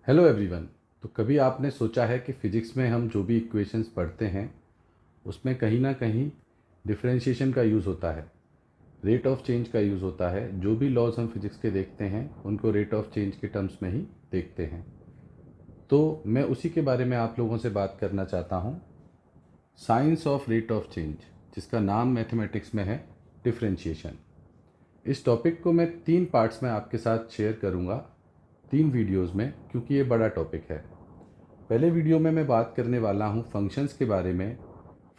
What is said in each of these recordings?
Hello everyone. तो कभी आपने सोचा है कि फ़िज़िक्स में हम जो भी इक्वेशंस पढ़ते हैं उसमें कहीं ना कहीं डिफरेंशिएशन का यूज़ होता है, रेट ऑफ चेंज का यूज़ होता है। जो भी लॉज हम फिज़िक्स के देखते हैं उनको रेट ऑफ चेंज के टर्म्स में ही देखते हैं। तो मैं उसी के बारे में आप लोगों से बात करना चाहता हूँ, science of rate of change, जिसका नाम मैथमेटिक्स में है डिफरेंशिएशन। इस टॉपिक को मैं 3 पार्ट्स में आपके साथ शेयर करूँगा, 3 वीडियोज़ में, क्योंकि ये बड़ा टॉपिक है। पहले वीडियो में मैं बात करने वाला हूँ फंक्शंस के बारे में,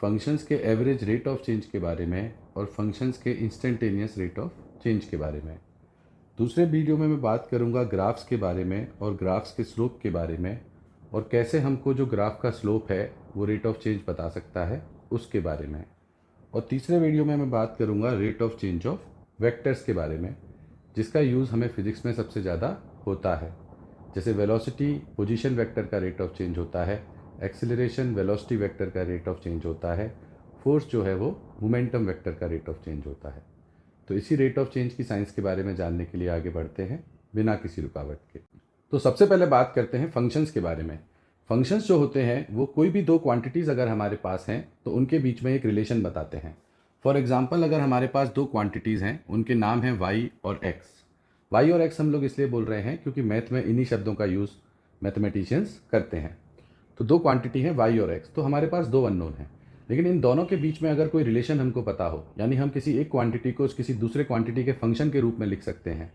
फंक्शंस के एवरेज रेट ऑफ चेंज के बारे में और फंक्शंस के इंस्टेंटेनियस रेट ऑफ चेंज के बारे में। दूसरे वीडियो में मैं बात करूँगा ग्राफ्स के बारे में और ग्राफ्स के स्लोप के बारे में, और कैसे हमको जो ग्राफ का स्लोप है वो रेट ऑफ चेंज बता सकता है उसके बारे में। और तीसरे वीडियो में मैं बात करूँगा rate of change of vectors के बारे में, जिसका यूज़ हमें फिज़िक्स में सबसे ज़्यादा होता है। जैसे वेलोसिटी पोजीशन वेक्टर का रेट ऑफ चेंज होता है, एक्सेलरेशन वेलोसिटी वेक्टर का रेट ऑफ चेंज होता है, फोर्स जो है वो मोमेंटम वेक्टर का रेट ऑफ चेंज होता है। तो इसी रेट ऑफ चेंज की साइंस के बारे में जानने के लिए आगे बढ़ते हैं बिना किसी रुकावट के। तो सबसे पहले बात करते हैं फंक्शंस के बारे में। फंक्शंस जो होते हैं वो कोई भी दो क्वांटिटीज़ अगर हमारे पास हैं तो उनके बीच में एक रिलेशन बताते हैं। फॉर एग्जांपल, अगर हमारे पास दो क्वांटिटीज़ हैं, उनके नाम हैं y और x। y और x हम लोग इसलिए बोल रहे हैं क्योंकि मैथ में इन्हीं शब्दों का यूज़ मैथमेटिशियंस करते हैं। तो दो क्वांटिटी है y और x, तो हमारे पास दो अननोन हैं। लेकिन इन दोनों के बीच में अगर कोई रिलेशन हमको पता हो, यानी हम किसी एक क्वांटिटी को किसी दूसरे क्वांटिटी के फंक्शन के रूप में लिख सकते हैं,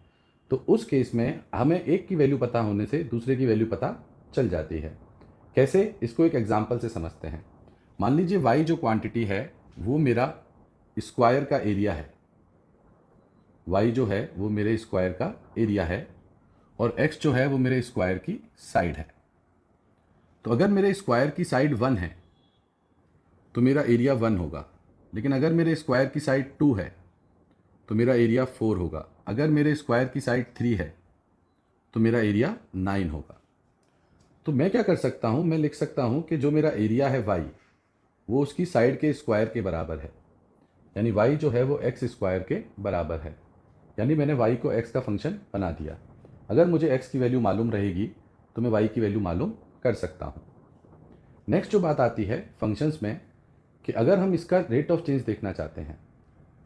तो उस केस में हमें एक की वैल्यू पता होने से दूसरे की वैल्यू पता चल जाती है। कैसे, इसको एक एग्जाम्पल से समझते हैं। मान लीजिए y जो क्वांटिटी है वो मेरा स्क्वायर का एरिया है, y जो है वो मेरे स्क्वायर का एरिया है, और x जो है वो मेरे स्क्वायर की साइड है। तो अगर मेरे स्क्वायर की साइड 1 है तो मेरा एरिया 1 होगा, लेकिन अगर मेरे स्क्वायर की साइड 2 है तो मेरा एरिया 4 होगा। अगर मेरे स्क्वायर की साइड 3 है तो मेरा एरिया 9 होगा। तो मैं क्या कर सकता हूँ, मैं लिख सकता हूँ कि जो मेरा एरिया है y वो उसकी साइड के स्क्वायर के बराबर है, यानी y जो है वो x स्क्वायर के बराबर है। यानी मैंने y को x का फंक्शन बना दिया। अगर मुझे x की वैल्यू मालूम रहेगी तो मैं y की वैल्यू मालूम कर सकता हूँ। नेक्स्ट जो बात आती है फंक्शंस में, कि अगर हम इसका रेट ऑफ चेंज देखना चाहते हैं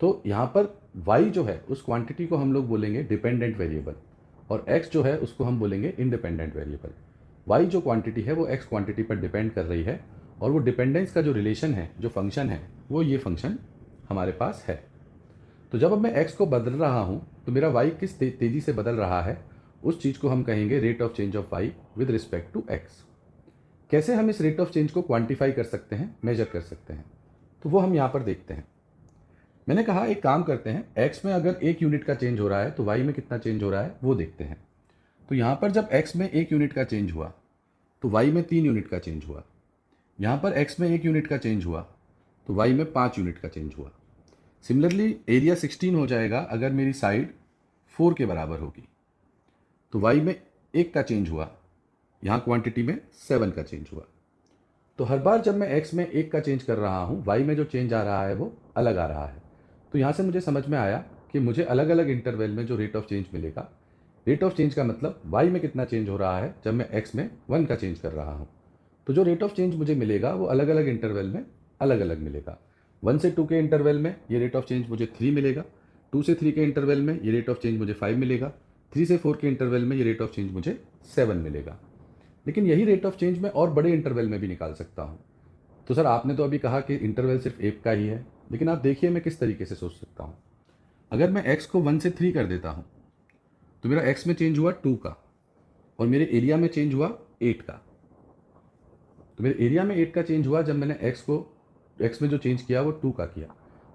तो यहाँ पर y जो है उस क्वांटिटी को हम लोग बोलेंगे डिपेंडेंट वेरिएबल, और x जो है उसको हम बोलेंगे इंडिपेंडेंट वेरिएबल। y जो क्वांटिटी है वो x क्वांटिटी पर डिपेंड कर रही है, और वो डिपेंडेंस का जो रिलेशन है, जो फंक्शन है, वो ये फंक्शन हमारे पास है। तो जब अब मैं x को बदल रहा हूँ तो मेरा y किस तेज़ी से बदल रहा है, उस चीज़ को हम कहेंगे rate of change of y with respect to x। कैसे हम इस रेट ऑफ चेंज को क्वांटिफाई कर सकते हैं, मेजर कर सकते हैं, तो वो हम यहाँ पर देखते हैं। मैंने कहा एक काम करते हैं, x में अगर 1 यूनिट का चेंज हो रहा है तो y में कितना चेंज हो रहा है वो देखते हैं। तो यहाँ पर जब x में 1 यूनिट का चेंज हुआ तो y में 3 यूनिट का चेंज हुआ। यहाँ पर x में 1 यूनिट का चेंज हुआ तो y में 5 यूनिट का चेंज हुआ। सिमिलरली एरिया 16 हो जाएगा अगर मेरी साइड 4 के बराबर होगी। तो y में 1 का चेंज हुआ, यहाँ क्वांटिटी में 7 का चेंज हुआ। तो हर बार जब मैं x में 1 का चेंज कर रहा हूँ, y में जो चेंज आ रहा है वो अलग आ रहा है। तो यहाँ से मुझे समझ में आया कि मुझे अलग अलग इंटरवल में जो रेट ऑफ चेंज मिलेगा, रेट ऑफ चेंज का मतलब y में कितना चेंज हो रहा है जब मैं x में 1 का चेंज कर रहा हूँ। तो जो रेट ऑफ चेंज मुझे मिलेगा वो अलग अलग इंटरवल में अलग अलग मिलेगा। 1 से 2 के इंटरवल में ये रेट ऑफ चेंज मुझे 3 मिलेगा, 2 से 3 के इंटरवल में ये रेट ऑफ चेंज मुझे 5 मिलेगा, 3 से 4 के इंटरवल में ये रेट ऑफ चेंज मुझे 7 मिलेगा। लेकिन यही रेट ऑफ चेंज मैं और बड़े इंटरवल में भी निकाल सकता हूँ। तो सर आपने तो अभी कहा कि इंटरवल सिर्फ एक का ही है, लेकिन आप देखिए मैं किस तरीके से सोच सकता हूँ। अगर मैं x को 1 से 3 कर देता हूँ तो मेरा x में चेंज हुआ 2 का, और मेरे एरिया में चेंज हुआ 8 का। तो मेरे एरिया में 8 का चेंज हुआ जब मैंने x में जो चेंज किया वो 2 का किया।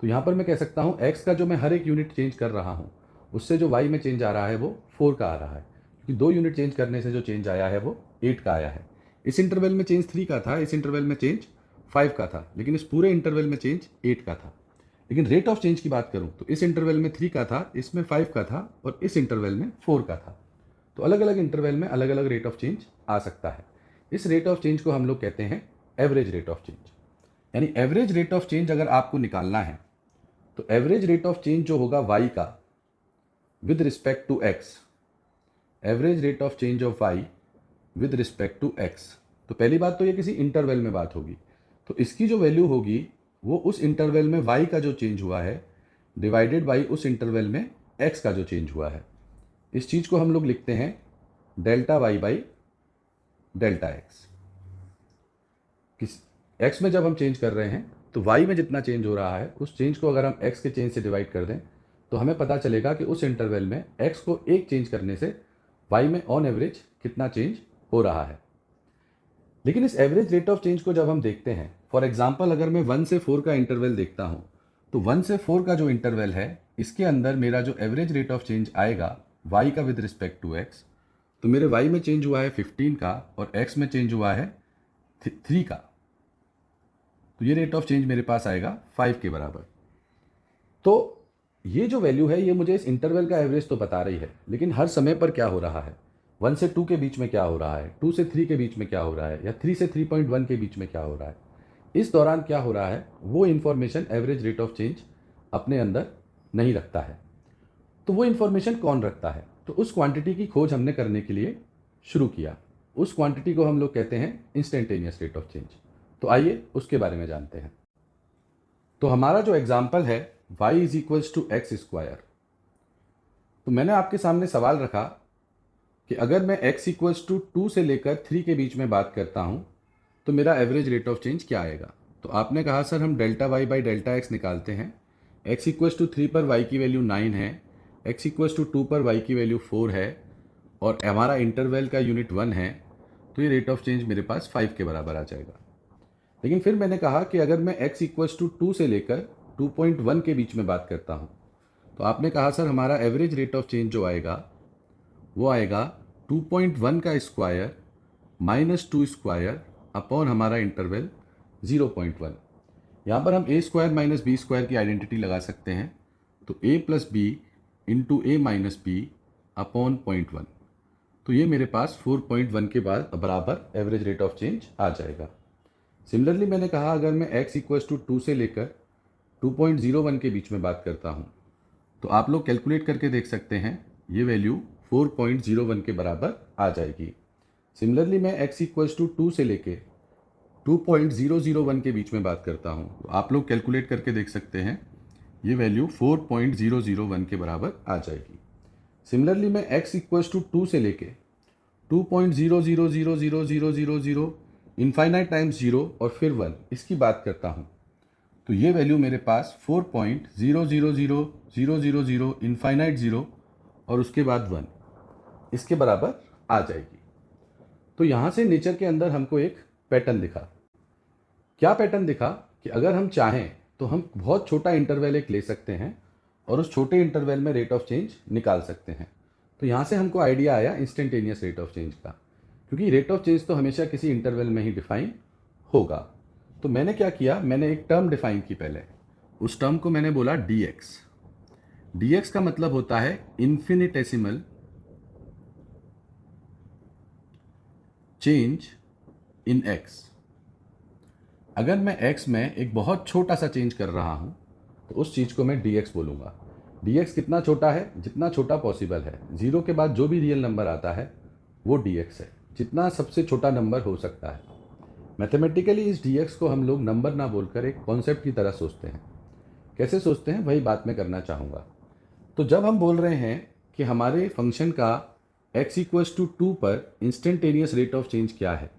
तो यहाँ पर मैं कह सकता हूँ x का जो मैं हर एक यूनिट चेंज कर रहा हूँ उससे जो y में चेंज आ रहा है वो 4 का आ रहा है, क्योंकि 2 यूनिट चेंज करने से जो चेंज आया है वो 8 का आया है। इस इंटरवल में चेंज 3 का था, इस इंटरवल में चेंज 5 का था, लेकिन इस पूरे इंटरवल में चेंज 8 का था। लेकिन रेट ऑफ चेंज की बात करूँ तो इस इंटरवल में 3 का था, इसमें 5 का था, और इस इंटरवल में 4 का था। तो अलग अलग इंटरवल में अलग अलग रेट ऑफ चेंज आ सकता है। इस रेट ऑफ चेंज को हम लोग कहते हैं एवरेज रेट ऑफ चेंज। यानी एवरेज रेट ऑफ चेंज अगर आपको निकालना है तो एवरेज रेट ऑफ चेंज जो होगा y का with respect to x, average rate of change of y with respect to x. तो पहली बात तो ये किसी इंटरवल में बात होगी, तो इसकी जो वैल्यू होगी वो उस इंटरवल में y का जो चेंज हुआ है डिवाइडेड बाई उस इंटरवल में x का जो चेंज हुआ है। इस चीज़ को हम लोग लिखते हैं delta y by delta x। किस x में जब हम चेंज कर रहे हैं तो y में जितना चेंज हो रहा है उस चेंज को अगर हम x के चेंज से डिवाइड कर दें तो हमें पता चलेगा कि उस इंटरवल में x को एक चेंज करने से y में ऑन एवरेज कितना चेंज हो रहा है। लेकिन इस एवरेज रेट ऑफ चेंज को जब हम देखते हैं, फॉर एग्जांपल अगर मैं 1 से 4 का इंटरवल देखता हूं तो 1 से 4 का जो इंटरवल है इसके अंदर मेरा जो एवरेज रेट ऑफ चेंज आएगा y का विद रिस्पेक्ट टू x, तो मेरे y में चेंज हुआ है 15 का और x में चेंज हुआ है 3 का, तो ये रेट ऑफ चेंज मेरे पास आएगा 5 के बराबर। तो ये जो वैल्यू है ये मुझे इस इंटरवल का एवरेज तो बता रही है, लेकिन हर समय पर क्या हो रहा है, 1 से 2 के बीच में क्या हो रहा है, 2 से 3 के बीच में क्या हो रहा है, या 3 से 3.1 के बीच में क्या हो रहा है, इस दौरान क्या हो रहा है, वो information average rate of change अपने अंदर नहीं रखता है। तो वो इन्फॉर्मेशन कौन रखता है? तो उस क्वांटिटी की खोज हमने करने के लिए शुरू किया। उस क्वांटिटी को हम लोग कहते हैं इंस्टेंटेनियस रेट ऑफ चेंज। तो आइए उसके बारे में जानते हैं। तो हमारा जो एग्जाम्पल है y is equals to x square. तो मैंने आपके सामने सवाल रखा कि अगर मैं x इक्वल्स टू 2 से लेकर 3 के बीच में बात करता हूं तो मेरा एवरेज रेट ऑफ चेंज क्या आएगा। तो आपने कहा सर हम delta y by delta x निकालते हैं। x इक्वल्स टू 3 पर y की वैल्यू 9 है, x इक्वल्स टू 2 पर y की वैल्यू 4 है और हमारा इंटरवल का यूनिट 1 है, तो ये रेट ऑफ चेंज मेरे पास 5 के बराबर आ जाएगा। लेकिन फिर मैंने कहा कि अगर मैं x इक्वल्स टू 2 से लेकर 2.1 के बीच में बात करता हूँ तो आपने कहा सर हमारा एवरेज रेट ऑफ चेंज जो आएगा वो आएगा 2.1 का स्क्वायर माइनस 2 स्क्वायर अपॉन हमारा इंटरवल 0.1। यहाँ पर हम a square minus B square की आइडेंटिटी लगा सकते हैं, तो a plus B into A minus B upon 0.1, तो ये मेरे पास 4.1 के बाद बराबर एवरेज रेट ऑफ चेंज आ जाएगा। सिमिलरली मैंने कहा अगर मैं x इक्वल्स टू 2 से लेकर 2.01 के बीच में बात करता हूँ तो आप लोग कैलकुलेट करके देख सकते हैं ये वैल्यू 4.01 के बराबर आ जाएगी। सिमिलरली मैं x इक्वल्स टू 2 से लेके 2.001 के बीच में बात करता हूँ तो आप लोग कैलकुलेट करके देख सकते हैं ये वैल्यू 4.001 के बराबर आ जाएगी। सिमिलरली मैं x इक्वल्स टू 2 से लेके 2.0000000 इनफाइनाइट टाइम्स 0 और फिर 1 इसकी बात करता हूँ तो ये वैल्यू मेरे पास 4.0000000 इनफाइनाइट 0 और उसके बाद 1 इसके बराबर आ जाएगी। तो यहाँ से नेचर के अंदर हमको एक पैटर्न दिखा। क्या पैटर्न दिखा कि अगर हम चाहें तो हम बहुत छोटा इंटरवल एक ले सकते हैं और उस छोटे इंटरवल में रेट ऑफ चेंज निकाल सकते हैं। तो यहाँ से हमको आइडिया आया इंस्टेंटेनियस रेट ऑफ चेंज का, क्योंकि रेट ऑफ चेंज तो हमेशा किसी इंटरवल में ही डिफाइन होगा। तो मैंने क्या किया, मैंने एक टर्म डिफाइन की पहले, उस टर्म को मैंने बोला dx। dx का मतलब होता है इन्फिनिटेसिमल चेंज इन x। अगर मैं x में एक बहुत छोटा सा चेंज कर रहा हूं तो उस चीज को मैं dx बोलूंगा। dx कितना छोटा है, जितना छोटा पॉसिबल है। 0 के बाद जो भी रियल नंबर आता है वो dx है, जितना सबसे छोटा नंबर हो सकता है। मैथमेटिकली इस dx को हम लोग नंबर ना बोलकर एक कॉन्सेप्ट की तरह सोचते हैं। कैसे सोचते हैं वही बात मैं करना चाहूँगा। तो जब हम बोल रहे हैं कि हमारे फंक्शन का x इक्वल्स टू 2 पर इंस्टेंटेनियस रेट ऑफ चेंज क्या है,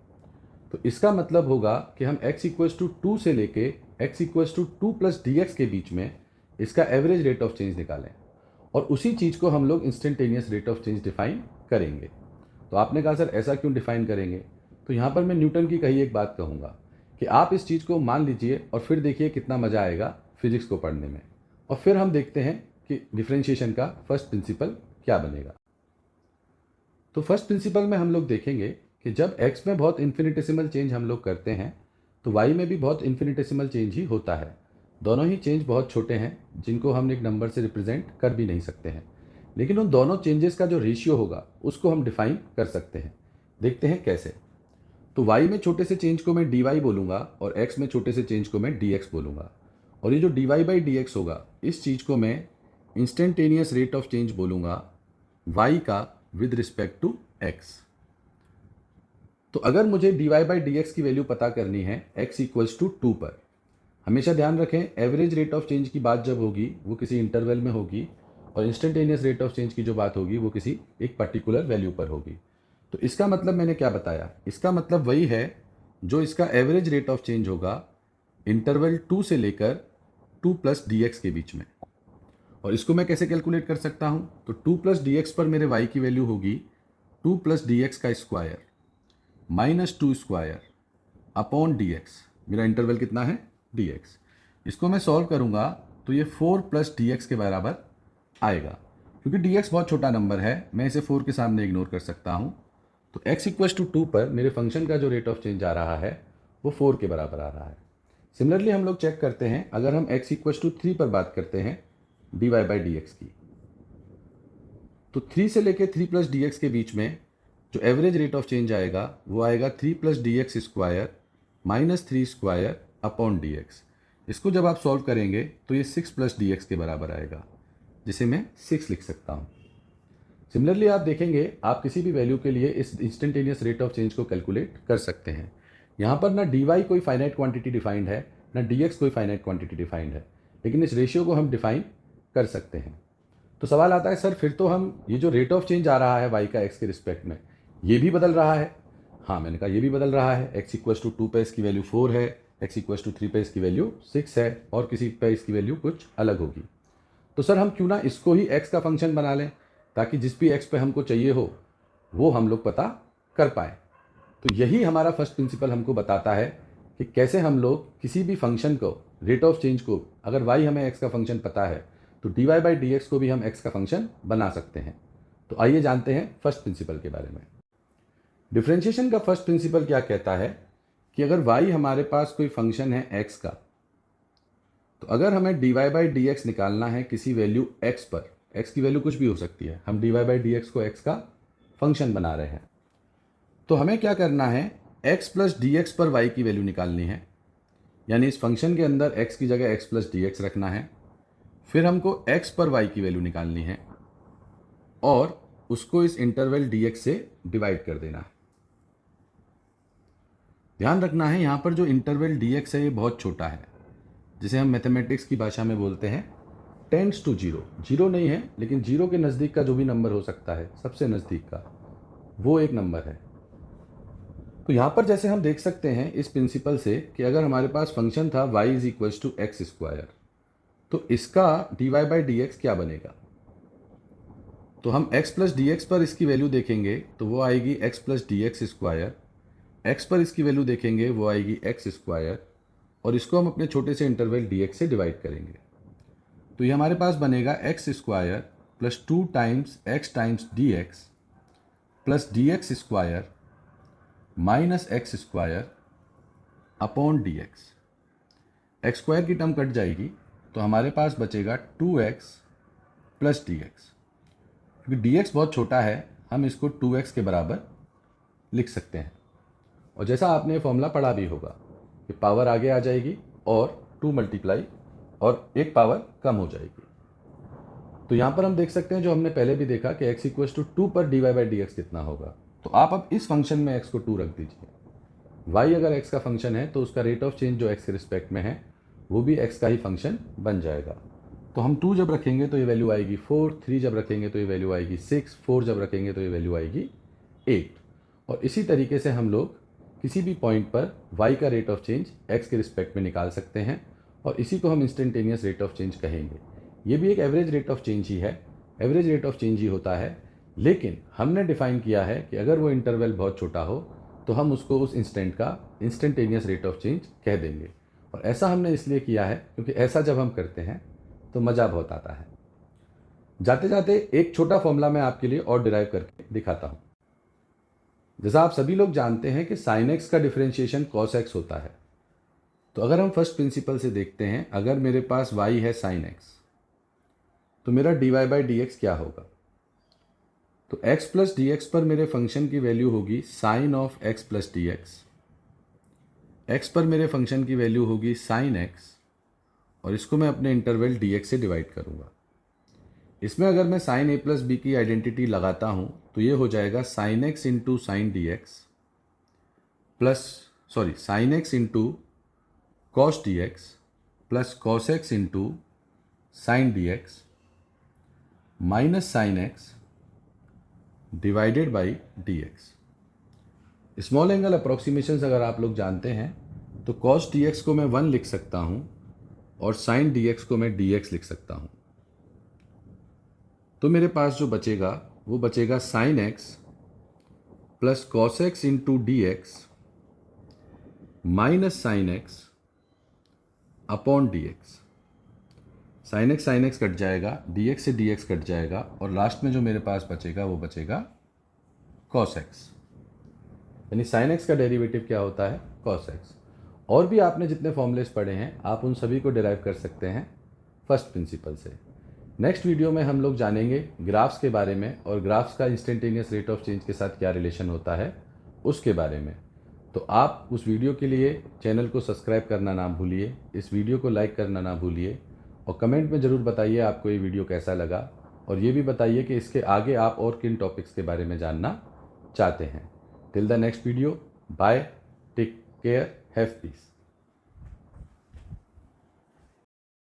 तो इसका मतलब होगा कि हम x इक्वल्स टू 2 से लेके x equals to 2 plus dx के बीच में इसका एवरेज रेट ऑफ चेंज निकालें और उसी चीज़ को हम लोग instantaneous rate of change define करेंगे। तो आपने कहा सर ऐसा क्यों डिफाइन करेंगे, तो यहाँ पर मैं न्यूटन की कही एक बात कहूँगा कि आप इस चीज़ को मान लीजिए और फिर देखिए कितना मज़ा आएगा फिजिक्स को पढ़ने में, और फिर हम देखते हैं कि डिफरेंशिएशन का फर्स्ट प्रिंसिपल क्या बनेगा। तो फर्स्ट प्रिंसिपल में हम लोग देखेंगे कि जब x में बहुत इन्फिनिटेसिमल चेंज हम लोग करते हैं तो y में भी बहुत इन्फिनिटेसिमल चेंज ही होता है। दोनों ही चेंज बहुत छोटे हैं जिनको हम एक नंबर से रिप्रेजेंट कर भी नहीं सकते हैं, लेकिन उन दोनों चेंजेस का जो रेशियो होगा उसको हम डिफाइन कर सकते हैं। देखते हैं कैसे। तो y में छोटे से चेंज को मैं dy बोलूँगा और x में छोटे से चेंज को मैं dx बोलूँगा, और ये जो dy बाई dx होगा इस चीज़ को मैं इंस्टेंटेनियस रेट ऑफ चेंज बोलूँगा y का विद रिस्पेक्ट टू x। तो अगर मुझे dy बाई डी की वैल्यू पता करनी है x इक्वल्स टू 2 पर, हमेशा ध्यान रखें एवरेज रेट ऑफ चेंज की बात जब होगी वो किसी इंटरवल में होगी और इंस्टेंटेनियस रेट ऑफ चेंज की जो बात होगी वो किसी एक पर्टिकुलर वैल्यू पर होगी। तो इसका मतलब मैंने क्या बताया, इसका मतलब वही है जो इसका एवरेज रेट ऑफ चेंज होगा इंटरवल 2 से लेकर 2 प्लस डी के बीच में। और इसको मैं कैसे कैलकुलेट कर सकता हूँ, तो 2 प्लस डी पर मेरे y की वैल्यू होगी 2 प्लस डी का square minus 2 square upon D. मेरा इंटरवल कितना है dx। इसको मैं सॉल्व करूंगा तो ये 4 प्लस डी के बराबर आएगा। क्योंकि dx बहुत छोटा नंबर है, मैं इसे 4 के सामने इग्नोर कर सकता हूं। तो x इक्वल्स टू 2 पर मेरे फंक्शन का जो रेट ऑफ चेंज आ रहा है वो 4 के बराबर आ रहा है। सिमिलरली हम लोग चेक करते हैं, अगर हम x इक्वल्स टू 3 पर बात करते हैं dy बाई डी की, तो 3 से लेकर 3 प्लस डी के बीच में जो एवरेज रेट ऑफ चेंज आएगा वो आएगा 3 plus D square minus 3 square upon D. इसको जब आप सॉल्व करेंगे तो ये 6 प्लस डी के बराबर आएगा, जिसे मैं 6 लिख सकता हूँ। सिमिलरली आप देखेंगे आप किसी भी वैल्यू के लिए इस इंस्टेंटेनियस रेट ऑफ चेंज को कैलकुलेट कर सकते हैं। यहाँ पर ना डी कोई फाइनाइट क्वांटिटी डिफाइंड है, ना डी कोई फाइनाइट क्वांटिटी डिफाइंड है, लेकिन इस रेशियो को हम डिफाइन कर सकते हैं। तो सवाल आता है सर फिर तो हम ये जो रेट ऑफ चेंज आ रहा है y का x के रिस्पेक्ट में ये भी बदल रहा है। हाँ, मैंने कहा ये भी बदल रहा है। x इक्वल्स टू 2 पे इसकी वैल्यू 4 है, x इक्वल्स टू 3 पे इसकी वैल्यू 6 है और किसी पे इसकी वैल्यू कुछ अलग होगी। तो सर हम क्यों ना इसको ही x का फंक्शन बना लें, ताकि जिस भी x पे हमको चाहिए हो वो हम लोग पता कर पाए। तो यही हमारा फर्स्ट प्रिंसिपल हमको बताता है कि कैसे हम लोग किसी भी फंक्शन को, रेट ऑफ चेंज को, अगर y हमें x का फंक्शन पता है तो dy बाई डी को भी हम x का फंक्शन बना सकते हैं। तो आइए जानते हैं फर्स्ट प्रिंसिपल के बारे में। डिफरेंशिएशन का फर्स्ट प्रिंसिपल क्या कहता है कि अगर y हमारे पास कोई फंक्शन है x का, तो अगर हमें dy बाई डी निकालना है किसी वैल्यू x पर, x की वैल्यू कुछ भी हो सकती है, हम dy बाई डी को x का फंक्शन बना रहे हैं, तो हमें क्या करना है, x प्लस डी पर y की वैल्यू निकालनी है। यानी इस फंक्शन के अंदर x की जगह x प्लस डी रखना है, फिर हमको x पर y की वैल्यू निकालनी है और उसको इस इंटरवल dx से डिवाइड कर देना है। ध्यान रखना है यहाँ पर जो इंटरवल dx है ये बहुत छोटा है, जिसे हम मैथमेटिक्स की भाषा में बोलते हैं टेंड्स टू जीरो। जीरो नहीं है, लेकिन जीरो के नज़दीक का जो भी नंबर हो सकता है, सबसे नज़दीक का, वो एक नंबर है। तो यहाँ पर जैसे हम देख सकते हैं इस प्रिंसिपल से कि अगर हमारे पास फंक्शन था y is equals to x square, तो इसका dy बाई डी क्या बनेगा। तो हम x प्लस डी पर इसकी वैल्यू देखेंगे तो वो आएगी x plus D square, x पर इसकी वैल्यू देखेंगे वो आएगी x स्क्वायर, और इसको हम अपने छोटे से इंटरवल dx से डिवाइड करेंगे। तो ये हमारे पास बनेगा x square plus 2 times x times D plus D square minus x square upon D x square की टर्म कट जाएगी तो हमारे पास बचेगा 2x प्लस डी क्योंकि डी बहुत छोटा है हम इसको 2x के बराबर लिख सकते हैं। और जैसा आपने फॉर्मूला पढ़ा भी होगा कि पावर आगे आ जाएगी और 2 मल्टीप्लाई और एक पावर कम हो जाएगी। तो यहाँ पर हम देख सकते हैं जो हमने पहले भी देखा कि x इक्वल्स टू 2 पर dy बाई डी कितना होगा। तो आप अब इस फंक्शन में x को 2 रख दीजिए। y अगर x का फंक्शन है तो उसका रेट ऑफ चेंज जो x के रिस्पेक्ट में है वो भी x का ही फंक्शन बन जाएगा। तो हम 2 जब रखेंगे तो ये वैल्यू आएगी 4, 3 जब रखेंगे तो ये वैल्यू आएगी 6, 4 जब रखेंगे तो ये वैल्यू आएगी 8। और इसी तरीके से हम लोग किसी भी पॉइंट पर y का रेट ऑफ चेंज x के रिस्पेक्ट में निकाल सकते हैं और इसी को हम इंस्टेंटेनियस रेट ऑफ चेंज कहेंगे। ये भी एक एवरेज रेट ऑफ चेंज ही है, एवरेज रेट ऑफ चेंज ही होता है, लेकिन हमने डिफाइन किया है कि अगर वो इंटरवल बहुत छोटा हो तो हम उसको उस इंस्टेंट का इंस्टेंटेनियस रेट ऑफ चेंज कह देंगे। और ऐसा हमने इसलिए किया है क्योंकि ऐसा जब हम करते हैं तो मज़ा बहुत आता है। जाते जाते एक छोटा फॉर्मूला मैं आपके लिए और डिराइव करके दिखाता हूँ। जैसा आप सभी लोग जानते हैं कि साइन एक्स का डिफरेंशिएशन कॉस एक्स होता है। तो अगर हम फर्स्ट प्रिंसिपल से देखते हैं, अगर मेरे पास y है साइन एक्स तो मेरा dy बाई डी क्या होगा। तो x प्लस डी पर मेरे फंक्शन की वैल्यू होगी sine of x plus d x पर मेरे फंक्शन की वैल्यू होगी साइन x, और इसको मैं अपने इंटरवल dx से डिवाइड करूंगा। इसमें अगर मैं साइन a प्लस बी की आइडेंटिटी लगाता हूं तो ये हो जाएगा sine x into sine d plus sine x into cos d x plus cos x into sine d x minus sine x divided by d x. Small angle approximations अगर आप लोग जानते हैं तो कॉस डी एक्स को मैं 1 लिख सकता हूँ और साइन डी एक्स को मैं डी एक्स लिख सकता हूँ। तो मेरे पास जो बचेगा वो बचेगा sine x plus cos x into D x minus sine x upon D x. Sine x cut जाएगा, डी एक्स से डी एक्स कट जाएगा और लास्ट में जो मेरे पास बचेगा वो बचेगा कॉस एक्स। यानी साइन एक्स का डेरिवेटिव क्या होता है? Cos x. और भी आपने जितने फॉर्मूलेस पढ़े हैं आप उन सभी को डिराइव कर सकते हैं फर्स्ट प्रिंसिपल से। नेक्स्ट वीडियो में हम लोग जानेंगे ग्राफ्स के बारे में और ग्राफ्स का इंस्टेंटेनियस रेट ऑफ चेंज के साथ क्या रिलेशन होता है उसके बारे में। तो आप उस वीडियो के लिए चैनल को सब्सक्राइब करना ना भूलिए, इस वीडियो को लाइक करना ना भूलिए और कमेंट में ज़रूर बताइए आपको ये वीडियो कैसा लगा और ये भी बताइए कि इसके आगे आप और किन टॉपिक्स के बारे में जानना चाहते हैं। Till the next video, bye, take care, have peace.